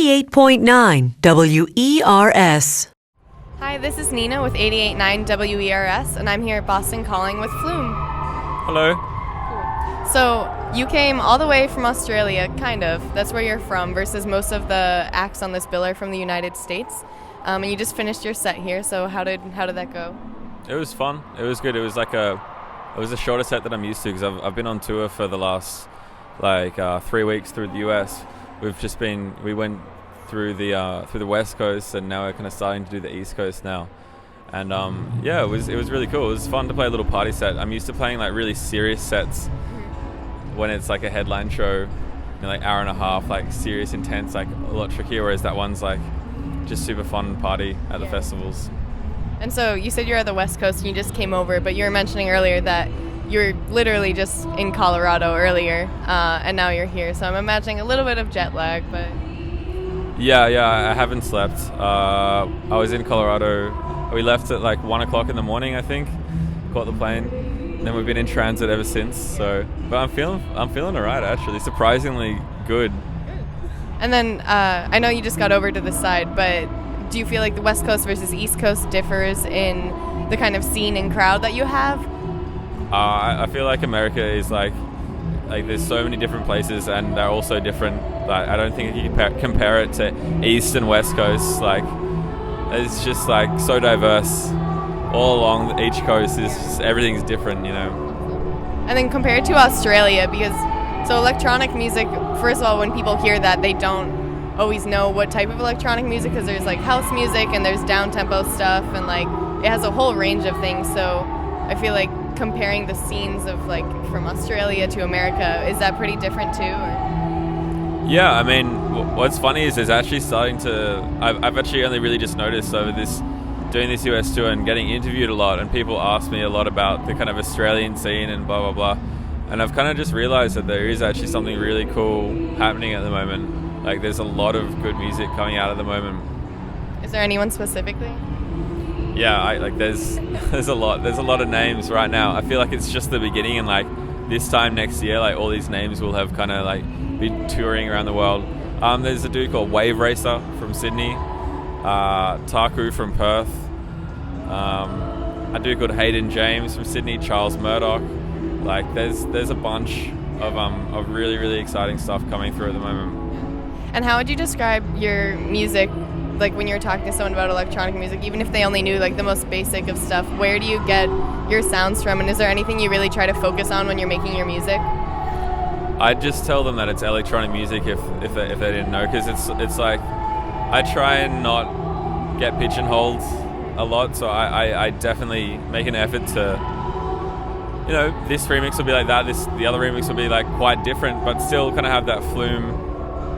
88.9 WERS. Hi, this is Nina with 88.9 WERS, and I'm here at Boston Calling with Flume. Hello. So, you came all the way from Australia, kind of. That's where you're from, versus most of the acts on this bill are from the United States. And you just finished your set here, so how did that go? It was fun. It was good. It was a shorter set than I'm used to because I've been on tour for the last 3 weeks through the US. We went through the West Coast, and now we're kind of starting to do the East Coast now. And it was really cool. It was fun to play a little party set. I'm used to playing like really serious sets when it's like a headline show, like hour and a half, like serious, intense, like a lot trickier. Whereas that one's like just super fun party at the festivals. And so you said you're at the West Coast and you just came over, but you were mentioning earlier that you're literally just in Colorado earlier, and now you're here. So I'm imagining a little bit of jet lag, but... Yeah, I haven't slept. I was in Colorado. We left at like 1 o'clock in the morning, I think. Caught the plane. And then we've been in transit ever since. So, but I'm feeling alright actually. Surprisingly good. And then I know you just got over to the side, but do you feel like the West Coast versus East Coast differs in the kind of scene and crowd that you have? I feel like America is like there's so many different places, and they're all so different. Like I don't think you can compare it to East and West Coast. Like it's just like so diverse all along each coast. Is just, everything's different, you know. And then compared to Australia, because so electronic music, first of all, when people hear that, they don't always know what type of electronic music, because there's like house music and there's down-tempo stuff, and like it has a whole range of things. So I feel like comparing the scenes of like from Australia to America, is that pretty different too? Or? Yeah, I mean, what's funny is there's actually starting to... I've actually only really just noticed over doing this US tour and getting interviewed a lot, and people ask me a lot about the kind of Australian scene and blah, blah, blah. And I've kind of just realized that there is actually something really cool happening at the moment. Like there's a lot of good music coming out at the moment. Is there anyone specifically? Yeah, there's a lot of names right now. I feel like it's just the beginning, and like this time next year, like all these names will have kind of like been touring around the world. There's a dude called Wave Racer from Sydney, Taku from Perth, a dude called Hayden James from Sydney, Charles Murdoch. Like there's a bunch of really, really exciting stuff coming through at the moment. And how would you describe your music? Like when you're talking to someone about electronic music, even if they only knew like the most basic of stuff, where do you get your sounds from? And is there anything you really try to focus on when you're making your music? I'd just tell them that it's electronic music if they didn't know, because it's like I try and not get pigeonholed a lot, so I definitely make an effort to, you know, this remix will be like that, the other remix will be like quite different, but still kind of have that Flume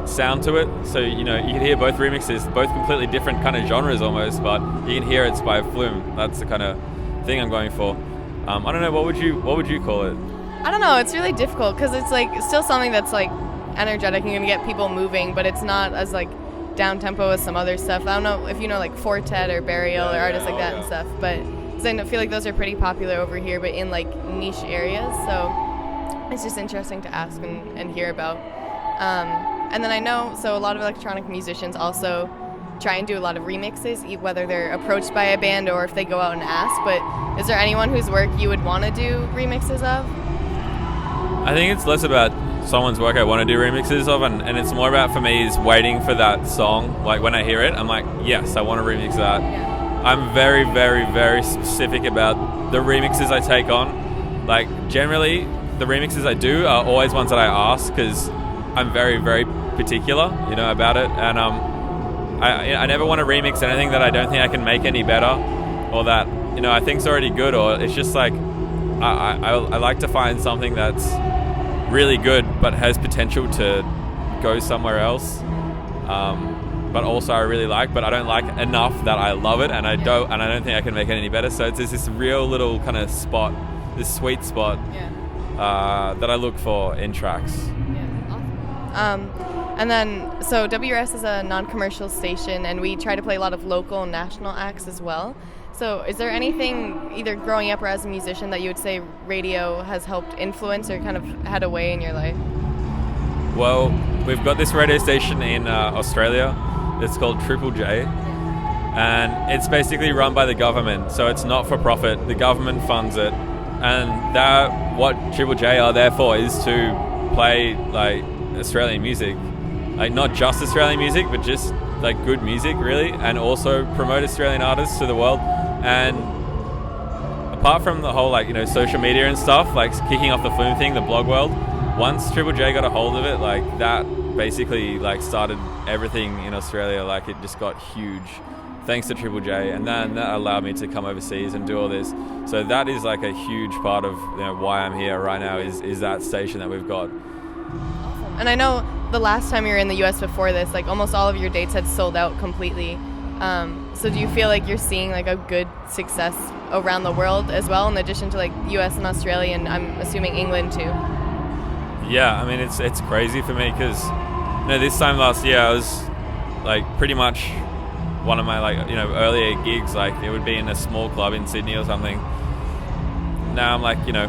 sound to it. So, you know, you can hear both remixes, both completely different kind of genres almost, but you can hear it's by Flume. That's the kind of thing I'm going for. I don't know, what would you call it? I don't know, it's really difficult because it's like still something that's like energetic and gonna get people moving, but it's not as like down tempo as some other stuff. I don't know if you know like Fortet or Burial or artists like that and stuff, but I feel like those are pretty popular over here, but in like niche areas. So it's just interesting to ask and hear about. And then I know, so a lot of electronic musicians also try and do a lot of remixes, whether they're approached by a band or if they go out and ask, but is there anyone whose work you would want to do remixes of? I think it's less about someone's work I want to do remixes of, and it's more about, for me, is waiting for that song. Like when I hear it, I'm like, yes, I want to remix that. Yeah. I'm very, very, very specific about the remixes I take on. Like generally, the remixes I do are always ones that I ask, because I'm very, very particular, you know, about it, and I never want to remix anything that I don't think I can make any better, or that, you know, I think's already good, or it's just like I like to find something that's really good but has potential to go somewhere else, but also I really like, but I don't like enough that I love it, and I don't think I can make it any better. So it's this real little kind of spot, this sweet spot that I look for in tracks. And then, so WRS is a non-commercial station, and we try to play a lot of local and national acts as well. So is there anything, either growing up or as a musician, that you would say radio has helped influence or kind of had a way in your life? Well, we've got this radio station in Australia. It's called Triple J, and it's basically run by the government, so it's not for profit. The government funds it, and that what Triple J are there for is to play like Australian music, like not just Australian music, but just like good music really, and also promote Australian artists to the world. And apart from the whole like, you know, social media and stuff, like kicking off the Flume thing, the blog world, once Triple J got a hold of it, like that basically like started everything in Australia. Like it just got huge thanks to Triple J, and then that allowed me to come overseas and do all this. So that is like a huge part of, you know, why I'm here right now is that station that we've got. Awesome. And I know the last time you were in the US before this, like almost all of your dates had sold out completely. So do you feel like you're seeing like a good success around the world as well, in addition to like US and Australia, and I'm assuming England too? Yeah, I mean it's crazy for me because, you know, this time last year I was like pretty much one of my like, you know, earlier gigs, like it would be in a small club in Sydney or something. Now I'm like, you know,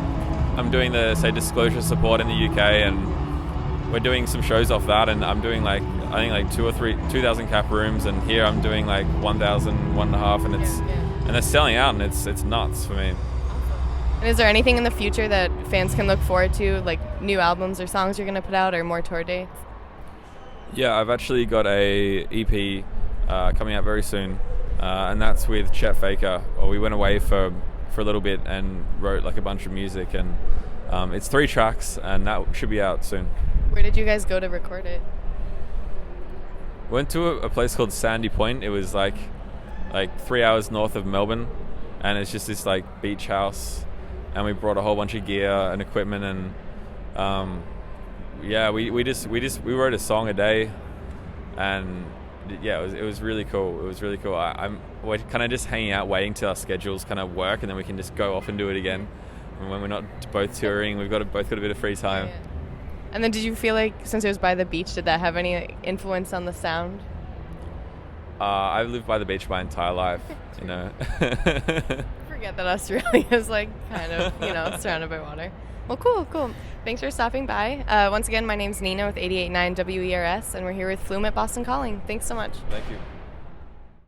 I'm doing the say Disclosure Support in the UK, and we're doing some shows off that, and I'm doing like I think like 2,000 cap rooms, and here I'm doing like 1,000, 1.5, and it's and they're selling out, and it's nuts for me. And is there anything in the future that fans can look forward to, like new albums or songs you're gonna put out, or more tour dates? Yeah, I've actually got a EP coming out very soon, and that's with Chet Faker. We went away for a little bit and wrote like a bunch of music, and it's 3 tracks, and that should be out soon. Where did you guys go to record it? Went to a place called Sandy Point. It was like 3 hours north of Melbourne, and it's just this like beach house, and we brought a whole bunch of gear and equipment, and we wrote a song a day, and yeah, it was really cool. It was really cool. We're kind of just hanging out, waiting till our schedules kind of work, and then we can just go off and do it again. And when we're not both touring, we've both got a bit of free time. Yeah. And then did you feel like, since it was by the beach, did that have any like, influence on the sound? I've lived by the beach my entire life, you know. Forget that Australia is like kind of, you know, surrounded by water. Well, cool. Thanks for stopping by. Once again, my name's Nina with 88.9 WERS, and we're here with Flume at Boston Calling. Thanks so much. Thank you.